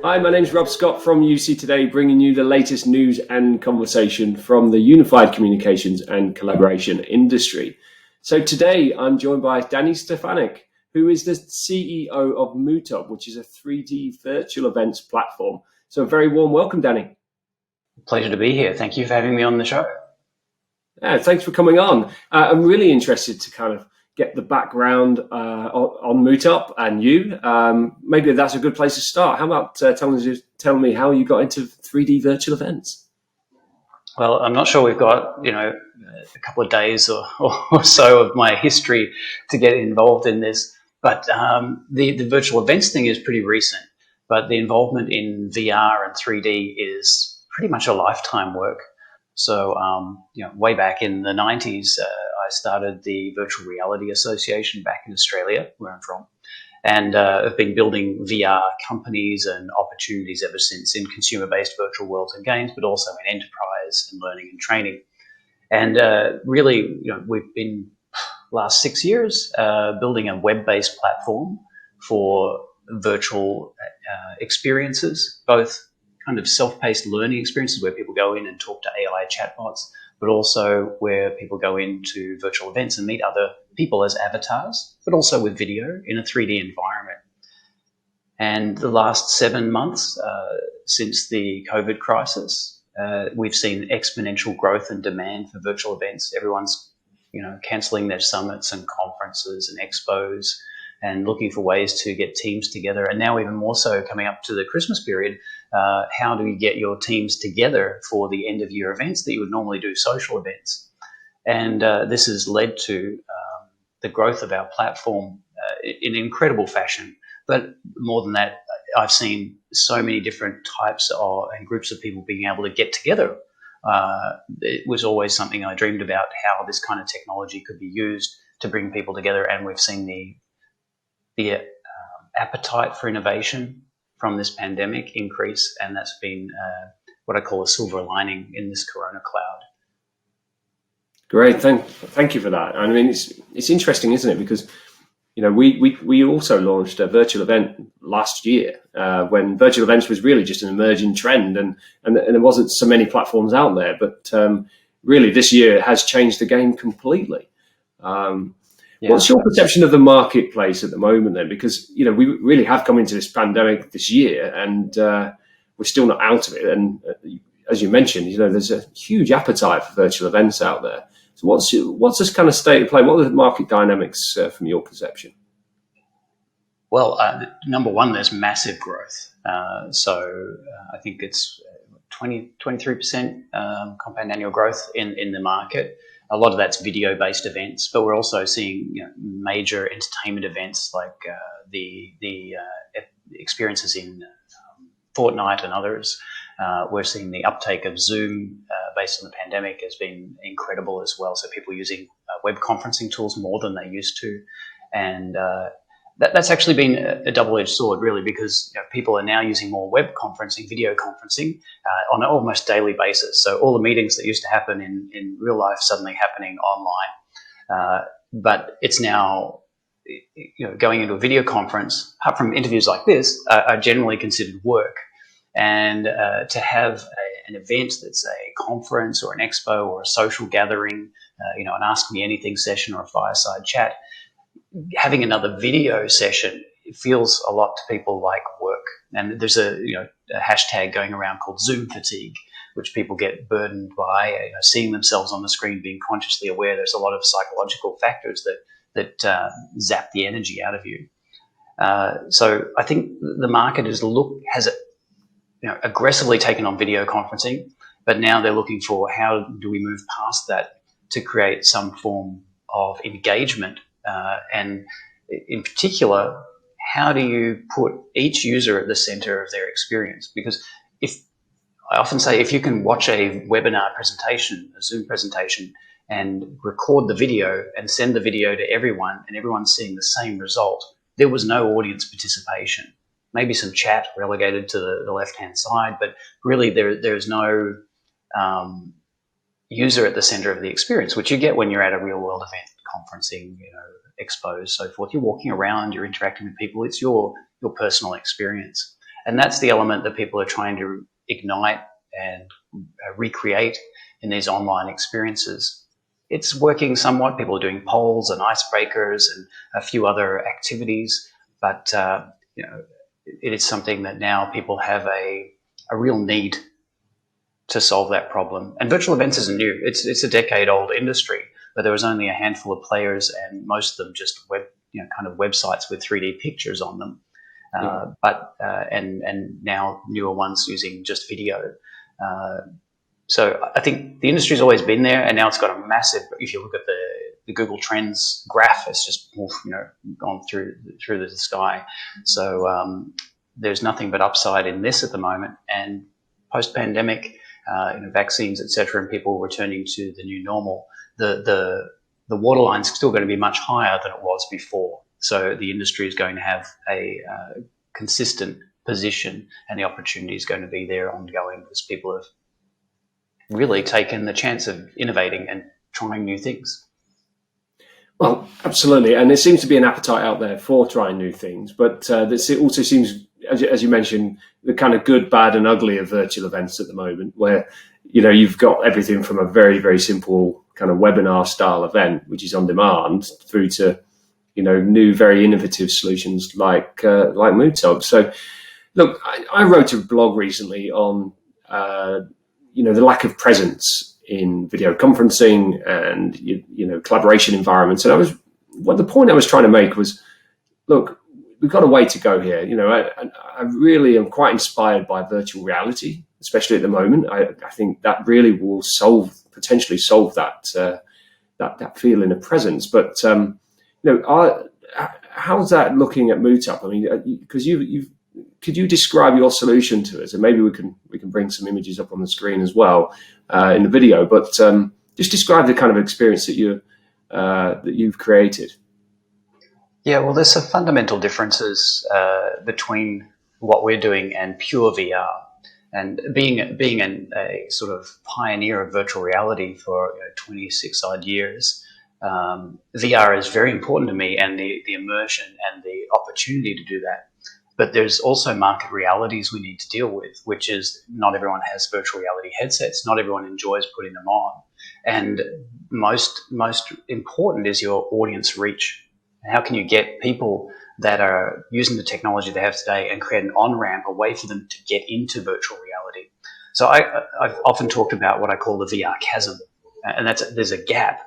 Hi, my name's Rob Scott from UC Today, bringing you the latest news and conversation from the unified communications and collaboration industry. So today I'm joined by Danny Stefanic, who is the CEO of MootUp, which is a 3D virtual events platform. So a very warm welcome, Danny. Pleasure to be here. Thank you for having me on the show. Yeah, thanks for coming on. I'm really interested to kind of get the background on MootUp and you. Maybe that's a good place to start. How about telling me how you got into 3D virtual events? Well, I'm not sure we've got, a couple of days or so of my history to get involved in this, but the virtual events thing is pretty recent, but the involvement in VR and 3D is pretty much a lifetime work. So, way back in the 90s, I started the Virtual Reality Association back in Australia, where I'm from, and I've been building VR companies and opportunities ever since in consumer-based virtual worlds and games, but also in enterprise and learning and training. And really, we've been last 6 years building a web-based platform for virtual experiences, both kind of self-paced learning experiences where people go in and talk to AI chatbots, but also where people go into virtual events and meet other people as avatars, but also with video in a 3D environment. And the last 7 months since the COVID crisis, we've seen exponential growth and demand for virtual events. Everyone's, cancelling their summits and conferences and expos and looking for ways to get teams together. And now even more so coming up to the Christmas period, how do you get your teams together for the end of year events that you would normally do social events? And this has led to the growth of our platform in incredible fashion. But more than that, I've seen so many different types and groups of people being able to get together. It was always something I dreamed about, how this kind of technology could be used to bring people together. And we've seen the appetite for innovation from this pandemic increase, and that's been what I call a silver lining in this corona cloud. Great, thank you for that. I mean, it's interesting, isn't it? Because we also launched a virtual event last year when virtual events was really just an emerging trend, and there wasn't so many platforms out there. But really, this year has changed the game completely. Yeah. What's your perception of the marketplace at the moment then? Because, we really have come into this pandemic this year and we're still not out of it. And as you mentioned, there's a huge appetite for virtual events out there. So what's this kind of state of play? What are the market dynamics from your perception? Well, number one, there's massive growth. So I think it's 23% compound annual growth in the market. A lot of that's video-based events, but we're also seeing major entertainment events like the experiences in Fortnite and others. We're seeing the uptake of Zoom based on the pandemic has been incredible as well. So people using web conferencing tools more than they used to, and that's actually been a double-edged sword, really, because people are now using more web conferencing, video conferencing on an almost daily basis. So all the meetings that used to happen in real life suddenly happening online. But it's now, going into a video conference, apart from interviews like this, are generally considered work. And to have an event that's a conference or an expo or a social gathering, an Ask Me Anything session or a fireside chat, having another video session, it feels a lot to people like work. And there's a hashtag going around called Zoom fatigue, which people get burdened by, seeing themselves on the screen, being consciously aware. There's a lot of psychological factors that zap the energy out of you. So I think the market has aggressively taken on video conferencing, but now they're looking for how do we move past that to create some form of engagement. And in particular, how do you put each user at the center of their experience? Because I often say, if you can watch a webinar presentation, a Zoom presentation, and record the video and send the video to everyone, and everyone's seeing the same result, there was no audience participation. Maybe some chat relegated to the left-hand side, but really there's no user at the center of the experience, which you get when you're at a real-world event, conferencing, expos, so forth. You're walking around, you're interacting with people. It's your personal experience. And that's the element that people are trying to ignite and recreate in these online experiences. It's working somewhat. People are doing polls and icebreakers and a few other activities, but it is something that now people have a real need to solve that problem. And virtual events isn't new. It's a decade-old industry, but there was only a handful of players, and most of them just kind of websites with 3D pictures on them. And now newer ones using just video. So I think the industry's always been there, and now it's got a massive. If you look at the Google Trends graph, it's just gone through the sky. So there's nothing but upside in this at the moment. And post-pandemic, vaccines, etc., and people returning to the new normal, the waterline's still going to be much higher than it was before. So the industry is going to have a consistent position, and the opportunity is going to be there ongoing because people have really taken the chance of innovating and trying new things. Well, absolutely. And there seems to be an appetite out there for trying new things, but this also seems, as you mentioned, the kind of good, bad and ugly of virtual events at the moment, where, you've got everything from a very, very simple kind of webinar style event, which is on demand, through to, new, very innovative solutions like MootUp. So, look, I wrote a blog recently on, the lack of presence in video conferencing and, collaboration environments. And the point I was trying to make was, look, we've got a way to go here. I really am quite inspired by virtual reality, especially at the moment. I think that really will potentially solve that feeling of presence. But, how's that looking at MootUp? I mean, because could you describe your solution to us? And maybe we can bring some images up on the screen as well in the video. But just describe the kind of experience that you've created. Yeah, well, there's some fundamental differences between what we're doing and pure VR. And being a sort of pioneer of virtual reality for 26 odd years, VR is very important to me, and the immersion and the opportunity to do that. But there's also market realities we need to deal with, which is not everyone has virtual reality headsets. Not everyone enjoys putting them on. And most important is your audience reach. How can you get people that are using the technology they have today and create an on-ramp, a way for them to get into virtual reality? So I've often talked about what I call the VR Chasm. And there's a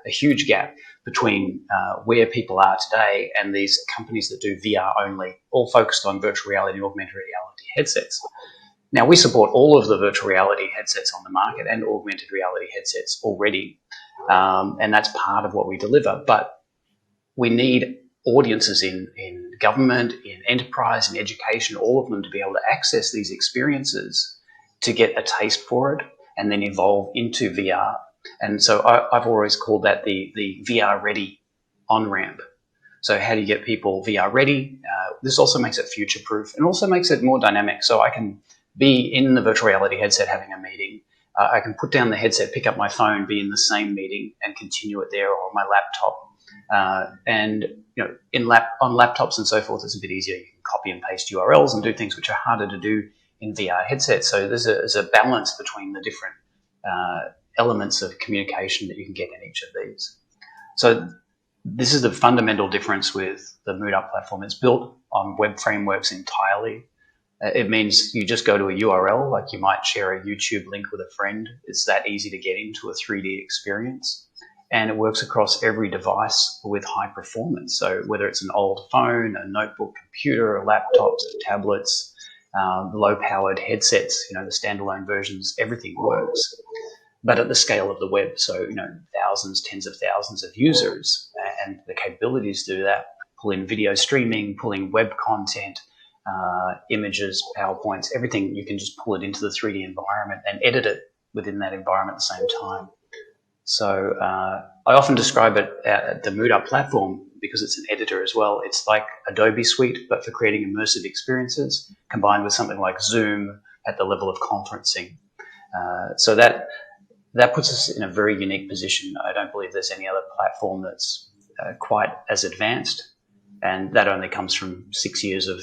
huge gap between where people are today and these companies that do VR only, all focused on virtual reality and augmented reality headsets. Now, we support all of the virtual reality headsets on the market and augmented reality headsets already, and that's part of what we deliver. But we need audiences in government, in enterprise, in education, all of them to be able to access these experiences to get a taste for it and then evolve into VR. And so I've always called that the VR ready on-ramp. So how do you get people VR ready? This also makes it future-proof and also makes it more dynamic. So I can be in the virtual reality headset having a meeting. I can put down the headset, pick up my phone, be in the same meeting and continue it there, or on my laptop. And on laptops and so forth, it's a bit easier. You can copy and paste URLs and do things which are harder to do in VR headsets. So there's a balance between the different elements of communication that you can get in each of these. So this is the fundamental difference with the MootUp platform. It's built on web frameworks entirely. It means you just go to a URL, like you might share a YouTube link with a friend. It's that easy to get into a 3D experience. And it works across every device with high performance. So whether it's an old phone, a notebook computer, laptops, tablets, low-powered headsets, the standalone versions, everything works. But at the scale of the web, so thousands, tens of thousands of users, and the capabilities to do that, pull in video streaming, pulling web content, images, PowerPoints, everything. You can just pull it into the 3D environment and edit it within that environment at the same time. So I often describe it at the MootUp platform because it's an editor as well. It's like Adobe Suite, but for creating immersive experiences, combined with something like Zoom at the level of conferencing. So that puts us in a very unique position. I don't believe there's any other platform that's quite as advanced, and that only comes from 6 years of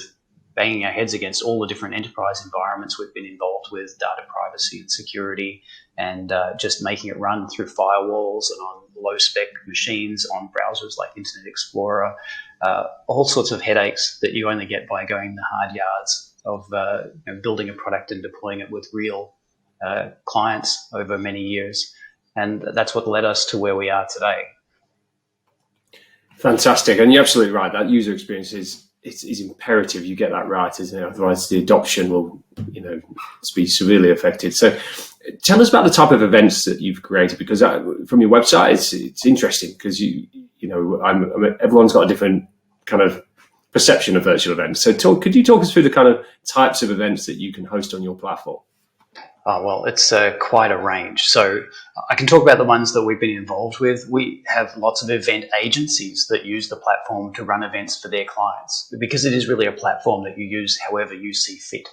banging our heads against all the different enterprise environments we've been involved with, data privacy and security, and just making it run through firewalls and on low-spec machines on browsers like Internet Explorer, all sorts of headaches that you only get by going the hard yards of building a product and deploying it with real clients over many years. And that's what led us to where we are today. Fantastic. And you're absolutely right. That user experience is imperative. You get that right, isn't it? Otherwise, the adoption will, be severely affected. So tell us about the type of events that you've created, because from your website, it's interesting because, everyone's got a different kind of perception of virtual events. So could you talk us through the kind of types of events that you can host on your platform? Oh, well, it's quite a range. So I can talk about the ones that we've been involved with. We have lots of event agencies that use the platform to run events for their clients, because it is really a platform that you use however you see fit.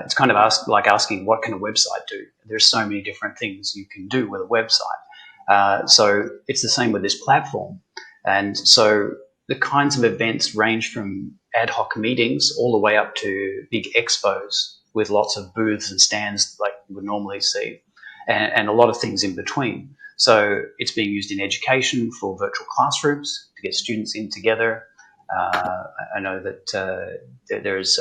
It's kind of like asking, what can a website do? There's so many different things you can do with a website. So it's the same with this platform. And so the kinds of events range from ad hoc meetings all the way up to big expos with lots of booths and stands like you would normally see, and a lot of things in between. So it's being used in education for virtual classrooms to get students in together. I know that there's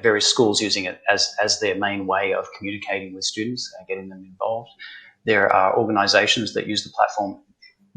various schools using it as their main way of communicating with students, getting them involved. There are organizations that use the platform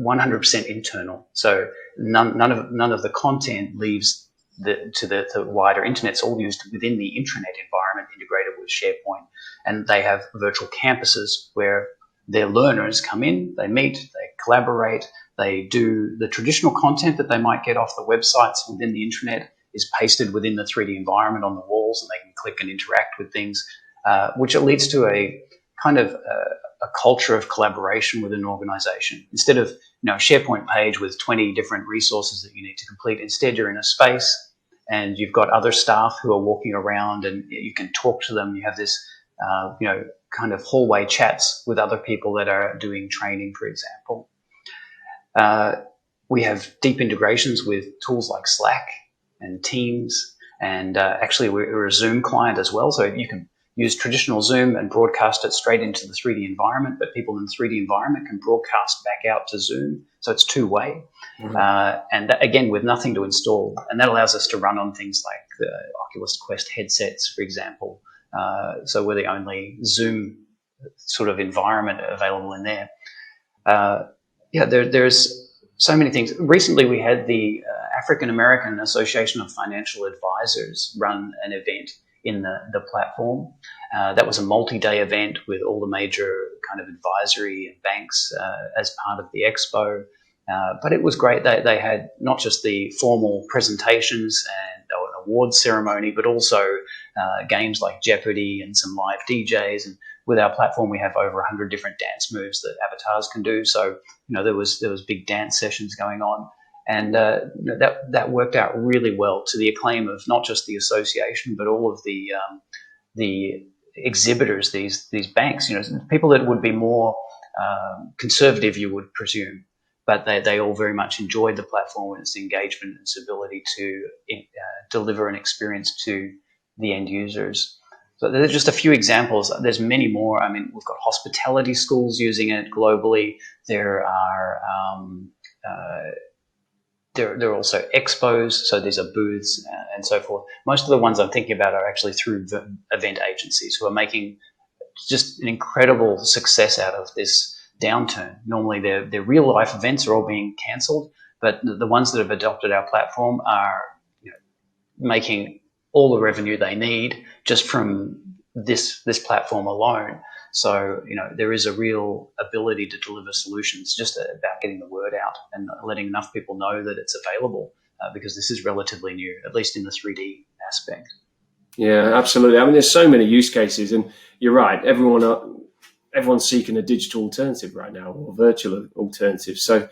100% internal. So none of the content leaves to the wider internet. It's all used within the intranet environment, integrated with SharePoint. And they have virtual campuses where their learners come in, they meet, they collaborate, they do the traditional content that they might get off the websites within the intranet is pasted within the 3D environment on the walls, and they can click and interact with things, which it leads to a kind of a culture of collaboration within an organization. Instead of a SharePoint page with 20 different resources that you need to complete, instead you're in a space and you've got other staff who are walking around and you can talk to them. You have this kind of hallway chats with other people that are doing training, for example. We have deep integrations with tools like Slack and Teams, and actually we're a Zoom client as well, so you can use traditional Zoom and broadcast it straight into the 3D environment, but people in the 3D environment can broadcast back out to Zoom, so it's two-way. Mm-hmm. And that, again, with nothing to install, and that allows us to run on things like the Oculus Quest headsets, for example. So we're the only Zoom sort of environment available in there. There's so many things. Recently, we had the African American Association of Financial Advisors run an event in the platform. That was a multi-day event with all the major kind of advisory and banks as part of the expo. But it was great. They had not just the formal presentations and an awards ceremony, but also games like Jeopardy and some live DJs. And with our platform, we have over 100 different dance moves that avatars can do. So there was big dance sessions going on. And that worked out really well, to the acclaim of not just the association, but all of the exhibitors, these banks, people that would be more conservative, you would presume, but they all very much enjoyed the platform and its engagement and its ability to deliver an experience to the end users. So there's just a few examples. There's many more. I mean, we've got hospitality schools using it globally. There are there are also expos, so these are booths and so forth. Most of the ones I'm thinking about are actually through event agencies who are making just an incredible success out of this downturn. Normally their real life events are all being cancelled, but the ones that have adopted our platform are making all the revenue they need just from this platform alone. So, there is a real ability to deliver solutions, just about getting the word out and letting enough people know that it's available, because this is relatively new, at least in the 3D aspect. Yeah, absolutely. I mean, there's so many use cases, and you're right. Everyone's seeking a digital alternative right now, or virtual alternative. So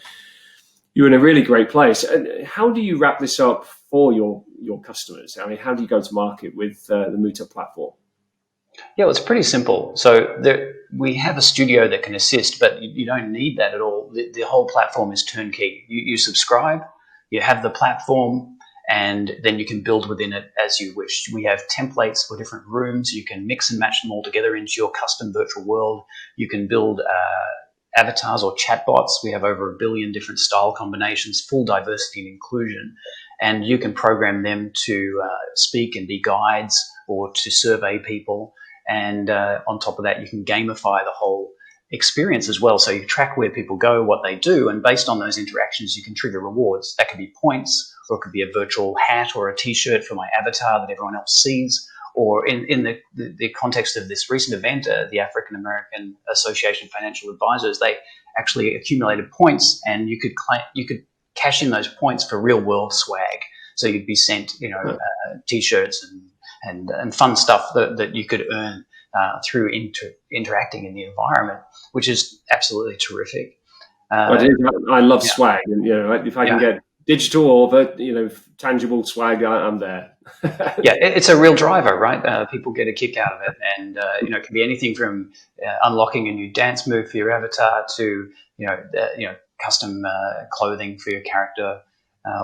you're in a really great place. And how do you wrap this up for your customers? I mean, how do you go to market with the MootUp platform? Yeah, well, it's pretty simple. So we have a studio that can assist, but you don't need that at all. The whole platform is turnkey. You subscribe, you have the platform, and then you can build within it as you wish. We have templates for different rooms. You can mix and match them all together into your custom virtual world. You can build avatars or chatbots. We have over 1 billion different style combinations, full diversity and inclusion, and you can program them to speak and be guides or to survey people. And on top of that, you can gamify the whole experience as well. So you track where people go, what they do, and based on those interactions, you can trigger rewards. That could be points, or it could be a virtual hat or a t-shirt for my avatar that everyone else sees. Or in the context of this recent event, the African American Association of Financial Advisors, they actually accumulated points, and you could cash in those points for real world swag. So you'd be sent, t-shirts and fun stuff that you could earn through interacting in the environment, which is absolutely terrific. I love swag, and if I can get digital or tangible swag, I'm there. Yeah, it's a real driver, right? People get a kick out of it, and it can be anything from unlocking a new dance move for your avatar to custom clothing for your character,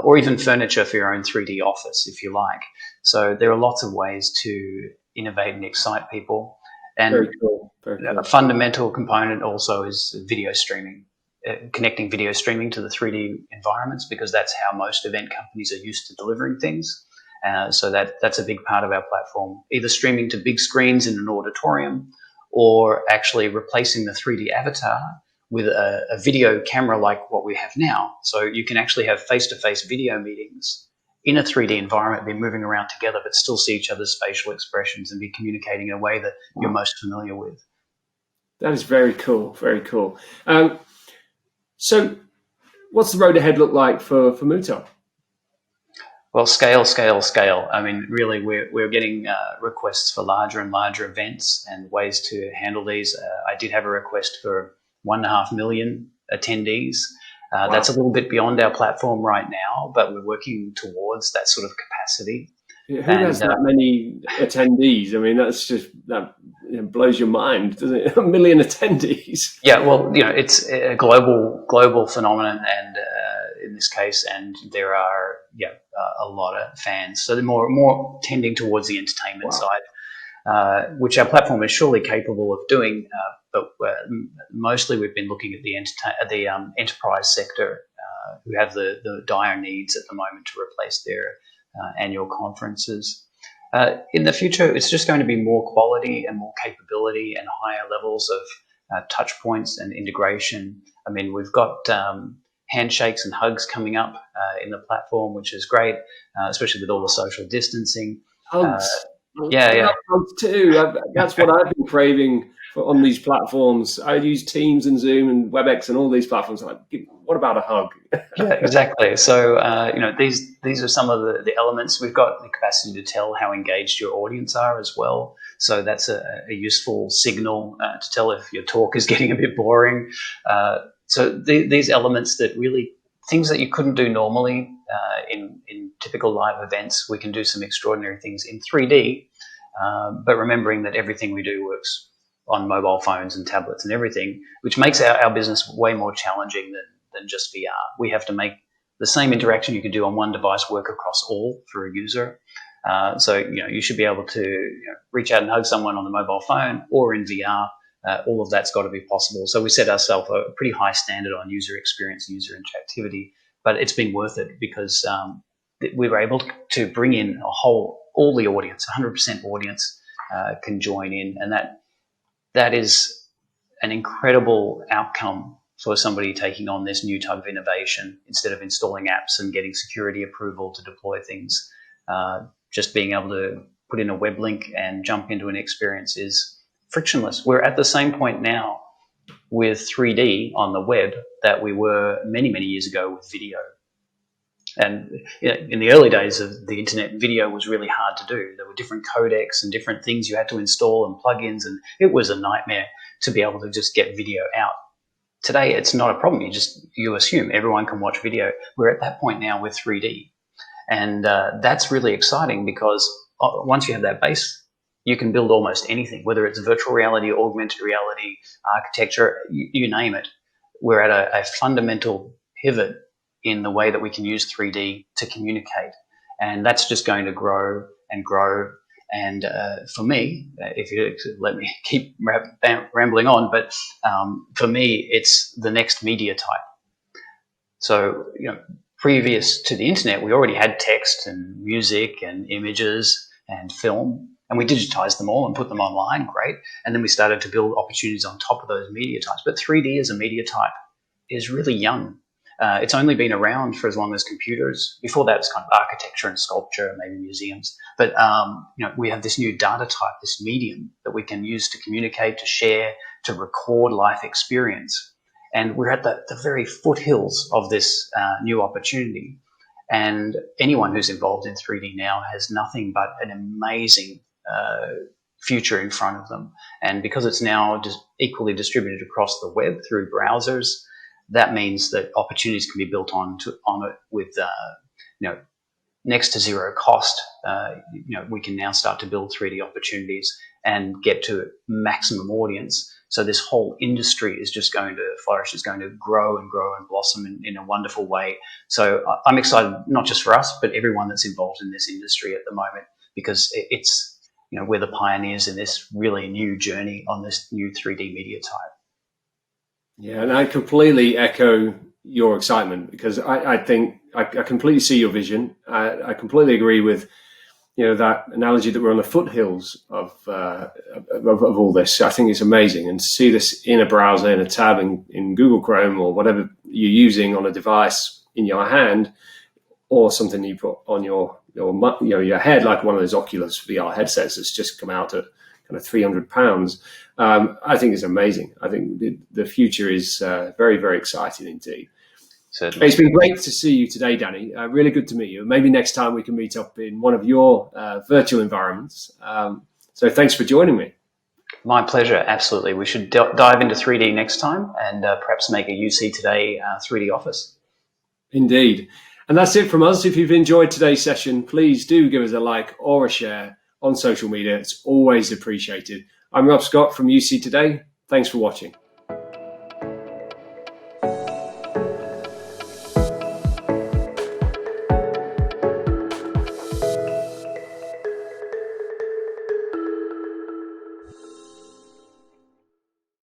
or even furniture for your own 3D office, if you like. So there are lots of ways to innovate and excite people. And very cool. Very cool. A fundamental component also is video streaming. Connecting video streaming to the 3D environments, because that's how most event companies are used to delivering things. So that's a big part of our platform, either streaming to big screens in an auditorium or actually replacing the 3D avatar with a video camera like what we have now. So you can actually have face-to-face video meetings in a 3D environment, be moving around together, but still see each other's facial expressions and be communicating in a way that you're most familiar with. That is very cool, very cool. So what's the road ahead look like for MootUp? Well, scale. I mean, really, we're getting requests for larger and larger events and ways to handle these. I did have a request for 1.5 million attendees. Wow. That's a little bit beyond our platform right now, but we're working towards that sort of capacity. Yeah, who has that many attendees? I mean, that blows your mind, doesn't it? 1 million attendees. Yeah, well, it's a global phenomenon, and in this case, and there are a lot of fans. So they're more tending towards the entertainment side, which our platform is surely capable of doing. But mostly, we've been looking at the enterprise sector, who have the dire needs at the moment to replace their annual conferences. In the future, it's just going to be more quality and more capability and higher levels of touch points and integration. I mean, we've got handshakes and hugs coming up in the platform, which is great, especially with all the social distancing. Hugs. Yeah. Hugs too. That's what I've been craving on these platforms. I use Teams and Zoom and WebEx and all these platforms. I'm like, what about a hug? Yeah, exactly. So, these are some of the elements. We've got the capacity to tell how engaged your audience are as well. So that's a useful signal to tell if your talk is getting a bit boring. So these elements that really, things that you couldn't do normally in typical live events, we can do some extraordinary things in 3D, but remembering that everything we do works on mobile phones and tablets and everything, which makes our business way more challenging than just VR. We have to make the same interaction you could do on one device work across all for a user. So you should be able to reach out and hug someone on the mobile phone or in VR. All of that's got to be possible. So we set ourselves a pretty high standard on user experience and user interactivity, but it's been worth it because we were able to bring in all the audience, 100% audience can join in, and that is an incredible outcome for somebody taking on this new type of innovation. Instead of installing apps and getting security approval to deploy things, just being able to put in a web link and jump into an experience is frictionless. We're at the same point now with 3D on the web that we were many, many years ago with video. And in the early days of the internet, video was really hard to do. There were different codecs and different things you had to install and plugins, and it was a nightmare to be able to just get video out. Today, it's not a problem. You assume everyone can watch video. We're at that point now with 3D. And that's really exciting because once you have that base, you can build almost anything, whether it's virtual reality, augmented reality, architecture, you name it. We're at a fundamental pivot in the way that we can use 3D to communicate. And that's just going to grow and grow. And for me, if you let me keep rambling on, but for me, it's the next media type. So, previous to the internet, we already had text and music and images and film, and we digitized them all and put them online. Great. And then we started to build opportunities on top of those media types. But 3D as a media type is really young. It's only been around for as long as computers. Before that, it was kind of architecture and sculpture, maybe museums. But we have this new data type, this medium that we can use to communicate, to share, to record life experience. And we're at the very foothills of this new opportunity. And anyone who's involved in 3D now has nothing but an amazing future in front of them. And because it's now just equally distributed across the web through browsers, that means that opportunities can be built on it with next to zero cost. We can now start to build 3D opportunities and get to maximum audience. So this whole industry is just going to flourish. It's going to grow and grow and blossom in a wonderful way. So I'm excited, not just for us, but everyone that's involved in this industry at the moment, because it's, we're the pioneers in this really new journey on this new 3D media type. Yeah, and I completely echo your excitement, because I think I completely see your vision. I completely agree with that analogy that we're on the foothills of all this. I think it's amazing, and to see this in a browser, in a tab, in Google Chrome or whatever you're using on a device in your hand, or something you put on your head, like one of those Oculus VR headsets that's just come out at kind of £300. I think it's amazing. I think the future is very, very exciting indeed. Certainly. It's been great to see you today, Danny. Really good to meet you. Maybe next time we can meet up in one of your virtual environments. So thanks for joining me. My pleasure. Absolutely. We should dive into 3D next time and perhaps make a UC Today 3D office. Indeed. And that's it from us. If you've enjoyed today's session, please do give us a like or a share on social media. It's always appreciated. I'm Rob Scott from UC Today. Thanks for watching.